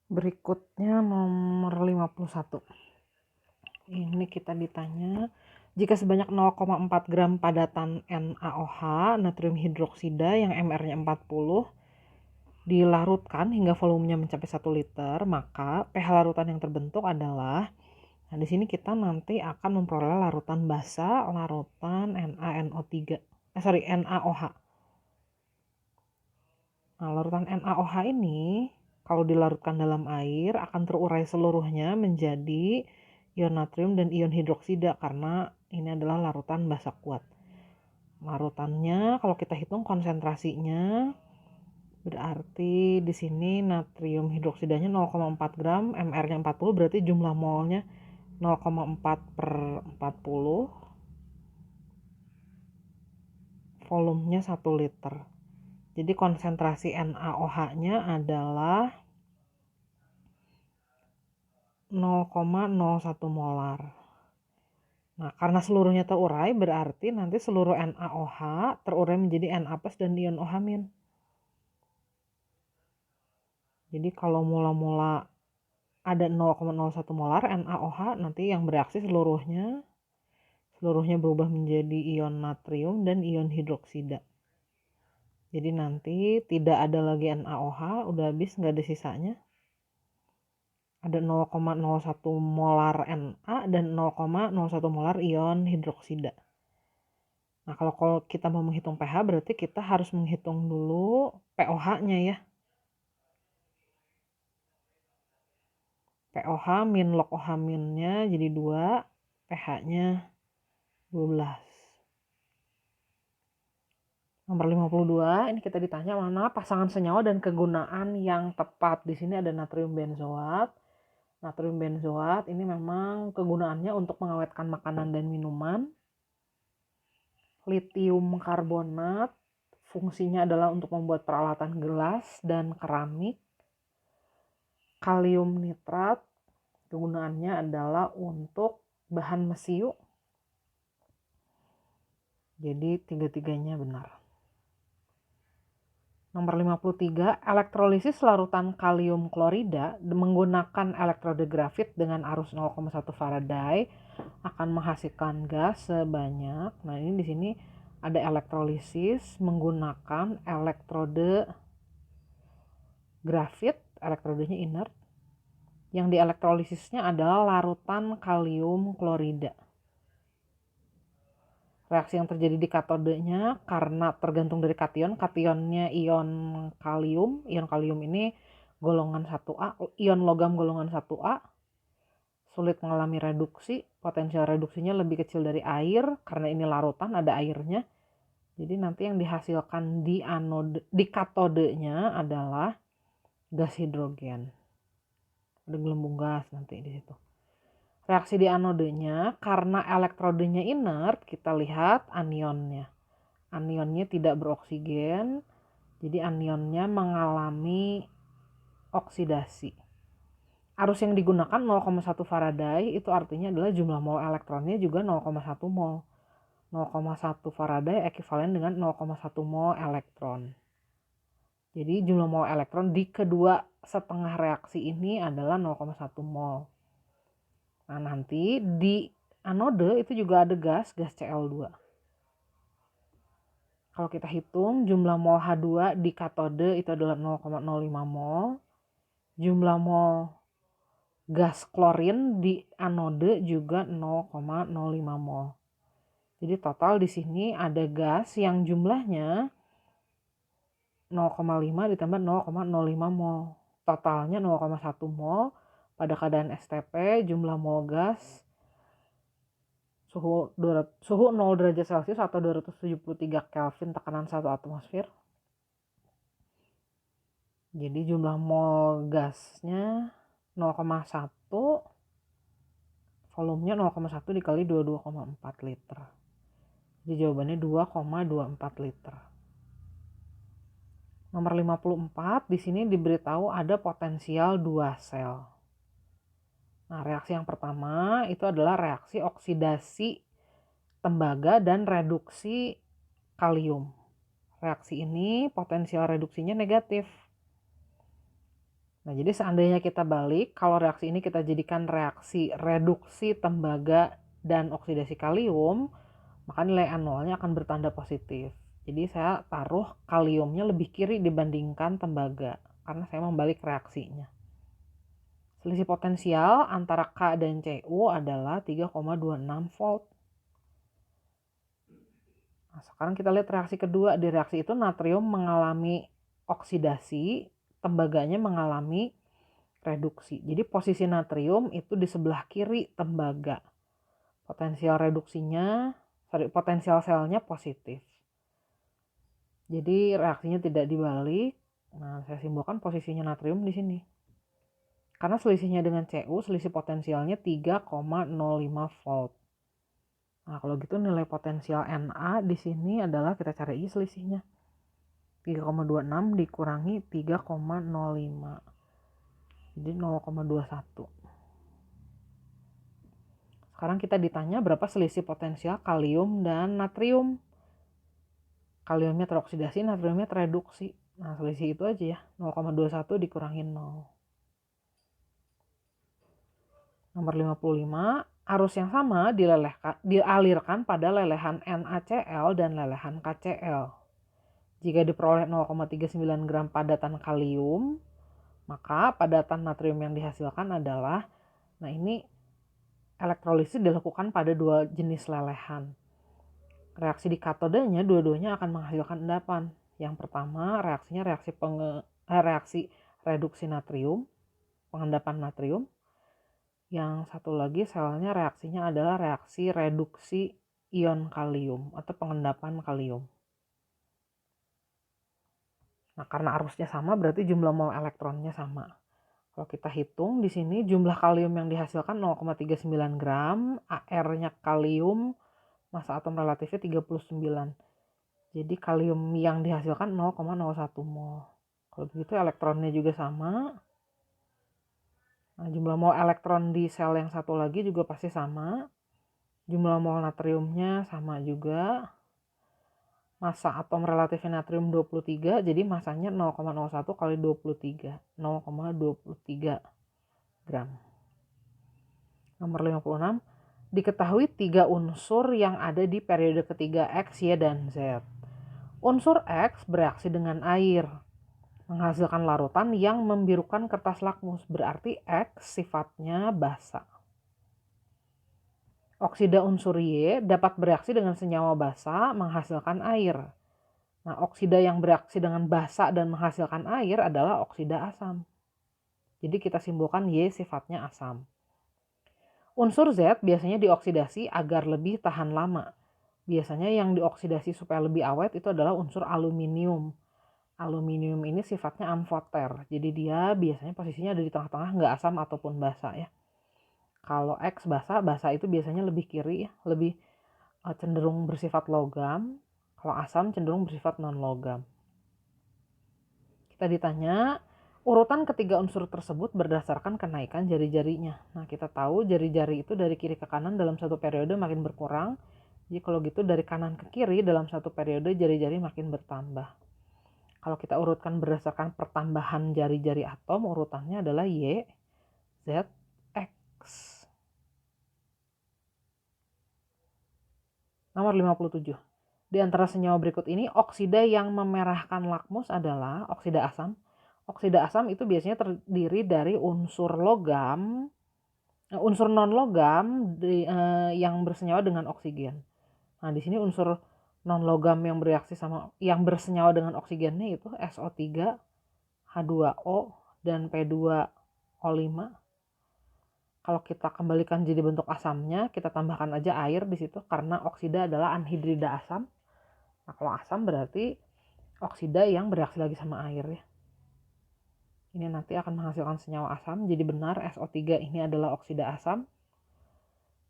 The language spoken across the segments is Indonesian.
Berikutnya nomor 51. Ini kita ditanya, jika sebanyak 0,4 gram padatan NaOH, natrium hidroksida yang MR-nya 40, dilarutkan hingga volumenya mencapai 1 liter, maka pH larutan yang terbentuk adalah, nah di sini kita nanti akan memperoleh larutan basa, larutan NaOH. Nah, larutan NaOH ini kalau dilarutkan dalam air akan terurai seluruhnya menjadi ion natrium dan ion hidroksida karena ini adalah larutan basa kuat. Larutannya kalau kita hitung konsentrasinya berarti di sini natrium hidroksidanya 0,4 gram, MR-nya 40, berarti jumlah molnya 0,4 per 40, volumenya 1 liter. Jadi konsentrasi NaOH-nya adalah 0,01 molar. Nah, karena seluruhnya terurai berarti nanti seluruh NaOH terurai menjadi Na+ dan ion OH-. Jadi kalau mula-mula ada 0,01 molar NaOH, nanti yang bereaksi seluruhnya berubah menjadi ion natrium dan ion hidroksida. Jadi nanti tidak ada lagi NaOH, udah habis, nggak ada sisanya. Ada 0,01 molar Na dan 0,01 molar ion hidroksida. Nah, kalau kita mau menghitung pH berarti kita harus menghitung dulu pOH-nya ya. pOH min log OH minnya jadi 2, pH-nya 12. Nomor 52, ini kita ditanya mana pasangan senyawa dan kegunaan yang tepat. Di sini ada natrium benzoat. Natrium benzoat ini memang kegunaannya untuk mengawetkan makanan dan minuman. Litium karbonat fungsinya adalah untuk membuat peralatan gelas dan keramik. Kalium nitrat kegunaannya adalah untuk bahan mesiu. Jadi tiga-tiganya benar. Nomor 53, elektrolisis larutan kalium klorida menggunakan elektrode grafit dengan arus 0,1 Faraday akan menghasilkan gas sebanyak. Nah, ini di sini ada elektrolisis menggunakan elektrode grafit, elektrodenya inert. Yang dielektrolisisnya adalah larutan kalium klorida. Reaksi yang terjadi di katodenya karena tergantung dari kation. Kationnya ion kalium. Ion kalium ini golongan 1A, ion logam golongan 1A. Sulit mengalami reduksi. Potensial reduksinya lebih kecil dari air karena ini larutan, ada airnya. Jadi nanti yang dihasilkan di katodenya adalah gas hidrogen. Ada gelembung gas nanti di situ. Reaksi di anodenya, karena elektrodenya inert, kita lihat anionnya. Anionnya tidak beroksigen, jadi anionnya mengalami oksidasi. Arus yang digunakan 0,1 Faraday, itu artinya adalah jumlah mol elektronnya juga 0,1 mol. 0,1 Faraday ekivalen dengan 0,1 mol elektron. Jadi jumlah mol elektron di kedua setengah reaksi ini adalah 0,1 mol. Nah, nanti di anode itu juga ada gas Cl2. Kalau kita hitung jumlah mol H2 di katode itu adalah 0,05 mol. Jumlah mol gas klorin di anode juga 0,05 mol. Jadi total di sini ada gas yang jumlahnya 0,5 ditambah 0,05 mol. Totalnya 0,1 mol. Pada keadaan STP jumlah mol gas suhu 0 derajat Celcius atau 273 Kelvin, tekanan 1 atmosfer. Jadi jumlah mol gasnya 0,1, volumenya 0,1 dikali 22,4 liter. Jadi jawabannya 2,24 liter. Nomor 54, di sini diberitahu ada potensial 2 sel. Nah, reaksi yang pertama itu adalah reaksi oksidasi tembaga dan reduksi kalium. Reaksi ini potensial reduksinya negatif. Nah, jadi seandainya kita balik, kalau reaksi ini kita jadikan reaksi reduksi tembaga dan oksidasi kalium, maka nilai N0-nya akan bertanda positif. Jadi saya taruh kaliumnya lebih kiri dibandingkan tembaga, karena saya membalik reaksinya. Selisih potensial antara K dan Cu adalah 3,26 volt. Nah, sekarang kita lihat reaksi kedua. Di reaksi itu natrium mengalami oksidasi, tembaganya mengalami reduksi. Jadi posisi natrium itu di sebelah kiri tembaga. Potensial selnya positif. Jadi reaksinya tidak dibalik. Nah, saya simbolkan posisinya natrium di sini. Karena selisihnya dengan Cu, selisih potensialnya 3,05 volt. Nah, kalau gitu nilai potensial Na di sini adalah kita cari aja selisihnya. 3,26 dikurangi 3,05. Jadi 0,21. Sekarang kita ditanya berapa selisih potensial kalium dan natrium. Kaliumnya teroksidasi, natriumnya tereduksi. Nah, selisih itu aja ya. 0,21 dikurangi 0. Nomor 55, arus yang sama dialirkan pada lelehan NaCl dan lelehan KCl. Jika diperoleh 0,39 gram padatan kalium, maka padatan natrium yang dihasilkan adalah, nah ini elektrolisis dilakukan pada dua jenis lelehan. Reaksi di katodenya dua-duanya akan menghasilkan endapan. Yang pertama reaksinya reaksi reduksi natrium, pengendapan natrium. Yang satu lagi selnya reaksinya adalah reaksi reduksi ion kalium atau pengendapan kalium. Nah, karena arusnya sama berarti jumlah mol elektronnya sama. Kalau kita hitung di sini jumlah kalium yang dihasilkan 0,39 gram, AR-nya kalium, massa atom relatifnya 39. Jadi kalium yang dihasilkan 0,01 mol. Kalau begitu elektronnya juga sama. Nah, jumlah mol elektron di sel yang satu lagi juga pasti sama. Jumlah mol natriumnya sama juga. Massa atom relatifnya natrium 23, jadi masanya 0,01 kali 23, 0,23 gram. Nomor 56, diketahui 3 unsur yang ada di periode ketiga X, Y, dan Z. Unsur X bereaksi dengan air, menghasilkan larutan yang membirukan kertas lakmus, berarti X sifatnya basa. Oksida unsur Y dapat bereaksi dengan senyawa basa menghasilkan air. Nah, oksida yang bereaksi dengan basa dan menghasilkan air adalah oksida asam. Jadi kita simbolkan Y sifatnya asam. Unsur Z biasanya dioksidasi agar lebih tahan lama. Biasanya yang dioksidasi supaya lebih awet itu adalah unsur aluminium. Aluminium ini sifatnya amfoter, jadi dia biasanya posisinya ada di tengah-tengah, nggak asam ataupun basa ya. Kalau X basa itu biasanya lebih kiri ya, lebih cenderung bersifat logam. Kalau asam cenderung bersifat non logam. Kita ditanya urutan ketiga unsur tersebut berdasarkan kenaikan jari-jarinya. Nah, kita tahu jari-jari itu dari kiri ke kanan dalam satu periode makin berkurang. Jadi kalau gitu dari kanan ke kiri dalam satu periode jari-jari makin bertambah. Kalau kita urutkan berdasarkan pertambahan jari-jari atom, urutannya adalah Y, Z, X. Nomor 57. Di antara senyawa berikut ini, oksida yang memerahkan lakmus adalah oksida asam. Oksida asam itu biasanya terdiri dari unsur logam, unsur non-logam yang bersenyawa dengan oksigen. Nah, di sini unsur non-logam yang bersenyawa dengan oksigennya itu SO3, H2O, dan P2O5. Kalau kita kembalikan jadi bentuk asamnya, kita tambahkan aja air di situ karena oksida adalah anhidrida asam. Nah, kalau asam berarti oksida yang bereaksi lagi sama air ya. Ini nanti akan menghasilkan senyawa asam. Jadi benar SO3 ini adalah oksida asam.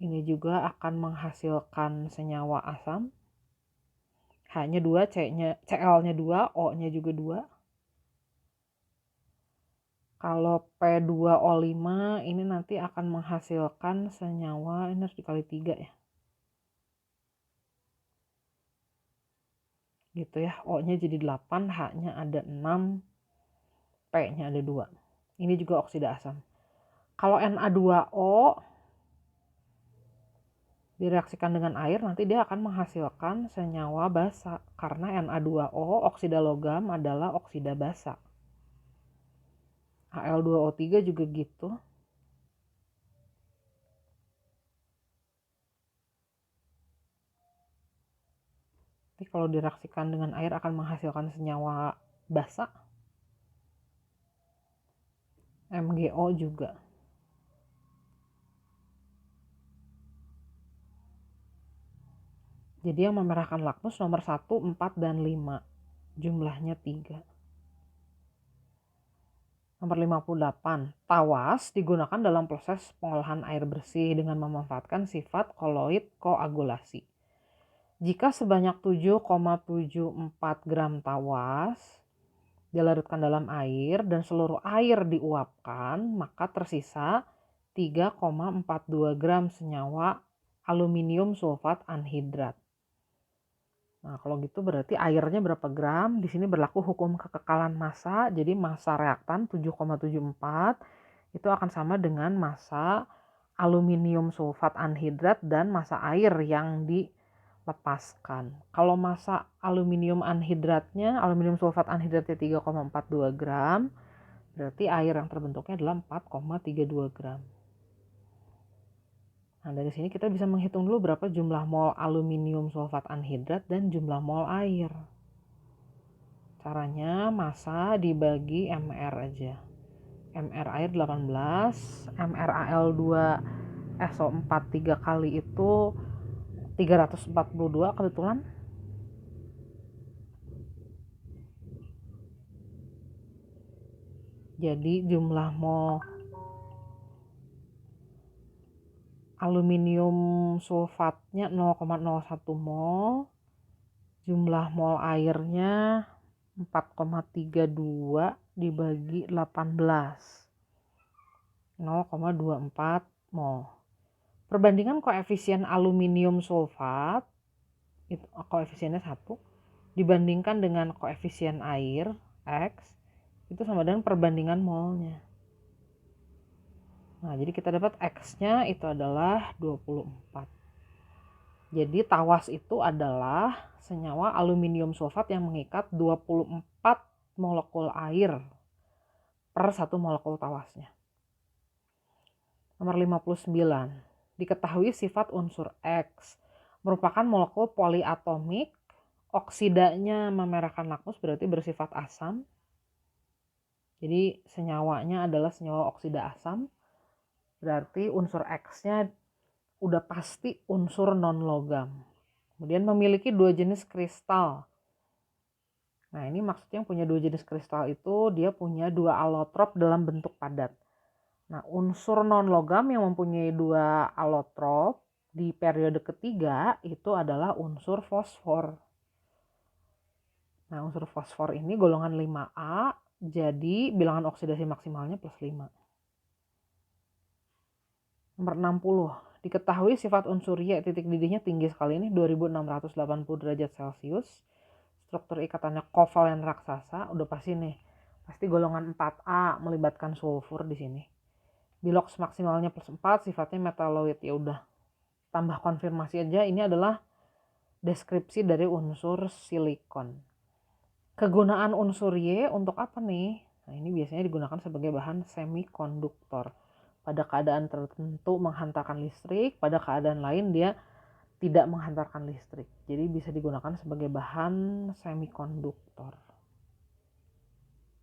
Ini juga akan menghasilkan senyawa asam. H-nya 2, Cl-nya 2, O-nya juga 2. Kalau P2O5 ini nanti akan menghasilkan senyawa, ini harus dikali 3 ya. Gitu ya, O-nya jadi 8, H-nya ada 6, P-nya ada 2. Ini juga oksida asam. Kalau Na2O direaksikan dengan air, nanti dia akan menghasilkan senyawa basa. Karena Na2O, oksida logam, adalah oksida basa. Al2O3 juga gitu. Jadi kalau direaksikan dengan air akan menghasilkan senyawa basa. MgO juga. Jadi yang memerahkan lakmus nomor 1, 4, dan 5. Jumlahnya 3. Nomor 58. Tawas digunakan dalam proses pengolahan air bersih dengan memanfaatkan sifat koloid koagulasi. Jika sebanyak 7,74 gram tawas dilarutkan dalam air dan seluruh air diuapkan, maka tersisa 3,42 gram senyawa aluminium sulfat anhidrat. Nah, kalau gitu berarti airnya berapa gram? Di sini berlaku hukum kekekalan massa. Jadi massa reaktan 7,74 itu akan sama dengan massa aluminium sulfat anhidrat dan massa air yang dilepaskan. Kalau massa aluminium sulfat anhidratnya 3,42 gram, berarti air yang terbentuknya adalah 4,32 gram. Nah, dari sini kita bisa menghitung dulu berapa jumlah mol aluminium sulfat anhidrat dan jumlah mol air. Caranya massa dibagi MR aja. MR air 18, MR Al2SO4 3 kali itu 342 kebetulan. Jadi jumlah mol aluminium sulfatnya 0,01 mol, jumlah mol airnya 4,32 dibagi 18, 0,24 mol. Perbandingan koefisien aluminium sulfat, itu koefisiennya 1, dibandingkan dengan koefisien air, X, itu sama dengan perbandingan molnya. Nah, jadi kita dapat X-nya itu adalah 24. Jadi tawas itu adalah senyawa aluminium sulfat yang mengikat 24 molekul air per 1 molekul tawasnya. Nomor 59. Diketahui sifat unsur X merupakan molekul poliatomik, oksidanya memerahkan lakmus berarti bersifat asam. Jadi senyawanya adalah senyawa oksida asam. Berarti unsur X-nya udah pasti unsur non-logam. Kemudian memiliki 2 jenis kristal. Nah, ini maksudnya yang punya 2 jenis kristal itu dia punya 2 alotrop dalam bentuk padat. Nah, unsur non-logam yang mempunyai 2 alotrop di periode ketiga itu adalah unsur fosfor. Nah, unsur fosfor ini golongan 5A, jadi bilangan oksidasi maksimalnya plus 5. Nomor 60. Diketahui sifat unsur Y titik didihnya tinggi sekali ini 2680 derajat Celcius. Struktur ikatannya kovalen raksasa, udah pasti nih. Pasti golongan 4A melibatkan sulfur di sini. Bilox maksimalnya plus 4, sifatnya metaloid. Ya udah. Tambah konfirmasi aja, ini adalah deskripsi dari unsur silikon. Kegunaan unsur Y untuk apa nih? Nah, ini biasanya digunakan sebagai bahan semikonduktor. Pada keadaan tertentu menghantarkan listrik, pada keadaan lain dia tidak menghantarkan listrik. Jadi bisa digunakan sebagai bahan semikonduktor.